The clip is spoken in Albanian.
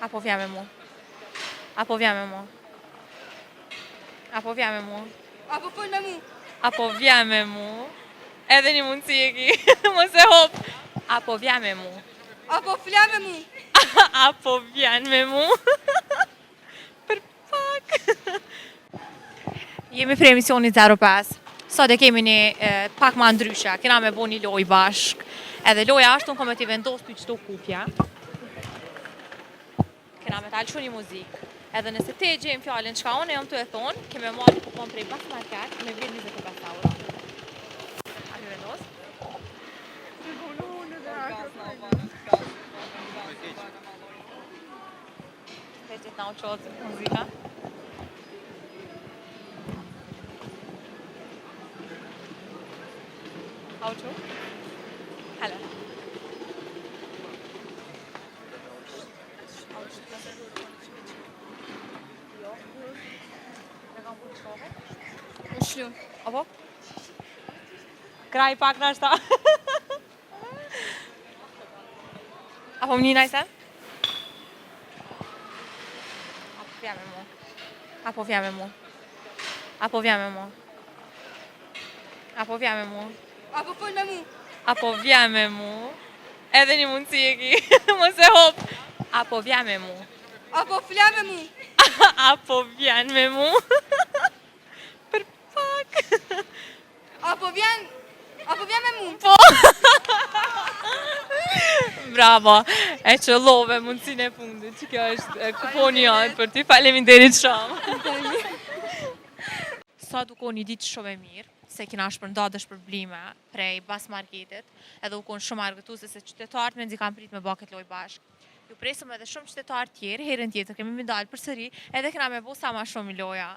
Apo vjen me mu? Apo vjen me mu? Apo vjen me mu? Apo fol me mu? Apo vjen me mu? Edhe një mundësi e ki, mos e hop. Apo vjen me mu? Apo fla me mu? Apo vjen me mu? Për pak. Jemi për emisionit 05. Sot e kemi një pak ma ndryshe, kena me bo një loj bashk. Edhe loja është, unë kom e t'i vendos për qëto kupja. Kena me talë një muzik. Edhe nëse te gjejmë fjallin qka unë e jom të e thonë, keme marrë kupon prej bas market me vjet 25 euro. A mi vendos? Te gjithë na u qotë muzika. A u qotë? Hele. Në shlu. Apo? Kraj pak në ashta. Apo më një najsen? Apo vjen me mu? Apo vjen me mu? Apo vjen me mu? Apo vjen me mu? Apo fol me mu? Apo vjen me mu? Edhe një mundësi e ki, mos e hop. Apo vjen me mu? Apo fla me mu? Apo vjen me mu? Për pak. Apo vjen me mu? Po. Bravo, e qëllove mundësin e fundit, që kjo është kuponi janë për ty, faleminderit shumë. Sa duko një ditë shumë e mirë, se kina shpërnda dëshpërblime prej bas marketit, edhe u konë shumë argëtuse se qytetarët me ndzi kam prit me baket loj bashk. Ju presëm edhe shumë qytetarë tjerë, herën tjetër kemi me dalë për sëri, edhe kina me bo sa ma shumë i loja.